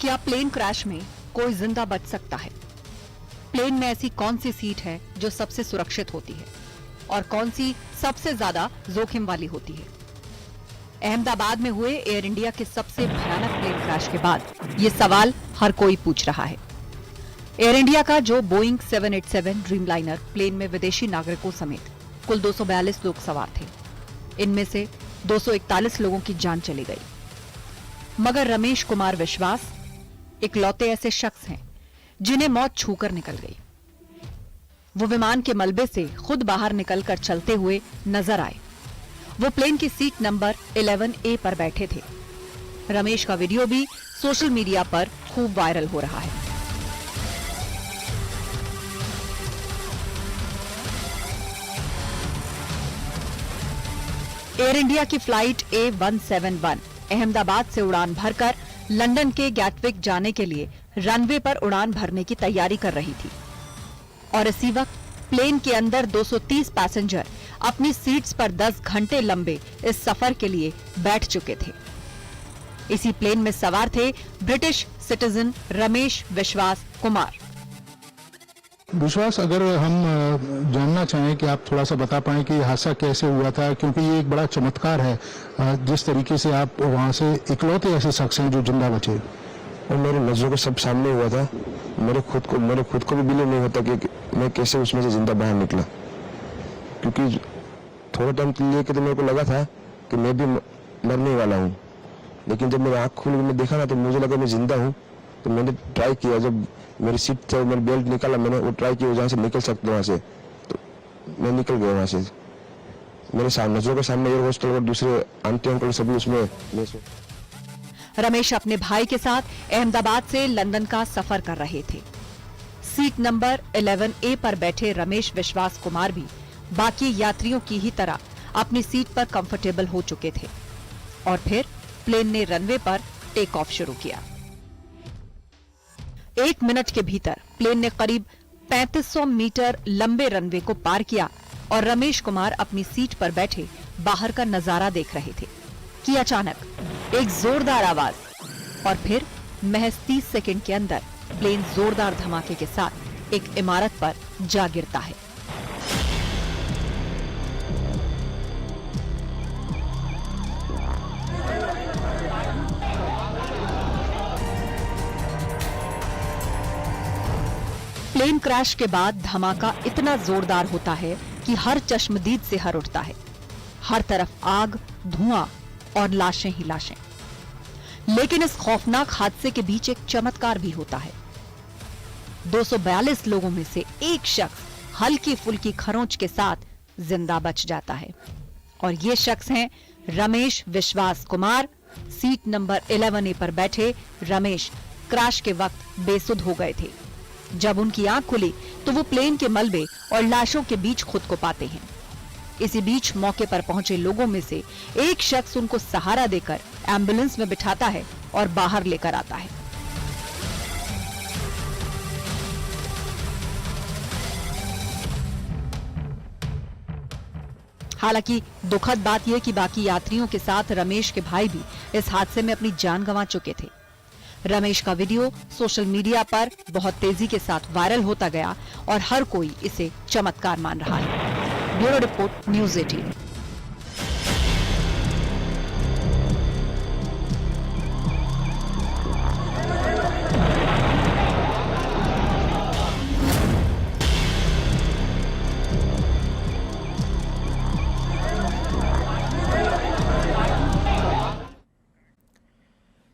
क्या plane crash में कोई जिंदा बच सकता है? प्लेन में ऐसी कौन सी सीट है जो सबसे सुरक्षित होती है और कौन सी सबसे ज्यादा जोखिम वाली होती है? अहमदाबाद में हुए एयर इंडिया के सबसे भयानक प्लेन क्रैश के बाद ये सवाल हर कोई पूछ रहा है। एयर इंडिया का जो बोइंग 787 ड्रीमलाइनर प्लेन में विदेशी नागरिकों समेत कुल 242 लोग सवार थे। इनमें से 241 लोगों की जान चली गई, मगर रमेश कुमार विश्वास इकलौते ऐसे शख्स हैं जिन्हें मौत छूकर निकल गई। वो विमान के मलबे से खुद बाहर निकलकर चलते हुए नजर आए। वो प्लेन की सीट नंबर 11A पर बैठे थे। रमेश का वीडियो भी सोशल मीडिया पर खूब वायरल हो रहा है। एयर इंडिया की फ्लाइट A171 अहमदाबाद से उड़ान भरकर लंदन के गैटविक जाने के लिए रनवे पर उड़ान भरने की तैयारी कर रही थी और इसी वक्त प्लेन के अंदर 230 पैसेंजर अपनी सीट्स पर 10 घंटे लंबे इस सफर के लिए बैठ चुके थे। इसी प्लेन में सवार थे ब्रिटिश सिटीजन रमेश विश्वास कुमार। विश्वास, अगर हम जानना चाहें कि आप थोड़ा सा बता पाएं कि हादसा कैसे हुआ था, क्योंकि ये एक बड़ा चमत्कार है जिस तरीके से आप वहां से इकलौते ऐसे शख्स हैं जो जिंदा बचे। और मेरे नजरों के सब सामने हुआ था। मेरे खुद को भी बिलीव नहीं होता कि मैं कैसे उसमें से जिंदा बाहर निकला, क्योंकि थोड़ा टाइम के लिए तो मेरे को लगा था कि मैं भी मरने वाला हूँ, लेकिन जब मेरी आँख खुली मैंने देखा ना तो मुझे लगा मैं जिंदा हूँ। तो मैंने ट्राई किया, जब मेरी सीट से मेरी बेल्ट निकाला, मैंने वो ट्राई किया जहाँ से निकल सकते वहां से, तो मैं निकल गया वहां से। मेरे सामने नजरों के सामने एयर होस्टल और दूसरे आंटी अंकल सभी उसमें। रमेश अपने भाई के साथ अहमदाबाद से लंदन का सफर कर रहे थे। सीट नंबर 11A पर बैठे रमेश विश्वास कुमार भी बाकी यात्रियों की ही तरह अपनी सीट पर कंफर्टेबल हो चुके थे और फिर प्लेन ने रनवे पर टेक ऑफ शुरू किया। 1 मिनट के भीतर प्लेन ने करीब 3500 मीटर लंबे रनवे को पार किया और रमेश कुमार अपनी सीट पर बैठे बाहर का नजारा देख रहे थे कि अचानक एक जोरदार आवाज और फिर महज 30 सेकंड के अंदर प्लेन जोरदार धमाके के साथ एक इमारत पर जा गिरता है। प्लेन क्रैश के बाद धमाका इतना जोरदार होता है कि हर चश्मदीद से हर उठता है। हर तरफ आग, धुआं और लाशें ही लाशें। लेकिन इस खौफनाक हादसे के बीच एक चमत्कार भी होता है। 242 लोगों में से एक शख्स हल्की फुल्की खरोंच के साथ जिंदा बच जाता है और ये शख्स हैं रमेश विश्वास कुमार। सीट नंबर 11A पर बैठे रमेश क्रैश के वक्त बेसुध हो गए थे। जब उनकी आंख खुली तो वो प्लेन के मलबे और लाशों के बीच खुद को पाते हैं। इसी बीच मौके पर पहुंचे लोगों में से एक शख्स उनको सहारा देकर एम्बुलेंस में बिठाता है और बाहर लेकर आता है। हालांकि दुखद बात यह कि बाकी यात्रियों के साथ रमेश के भाई भी इस हादसे में अपनी जान गंवा चुके थे। रमेश का वीडियो सोशल मीडिया पर बहुत तेजी के साथ वायरल होता गया और हर कोई इसे चमत्कार मान रहा है। Bureau report, news 18।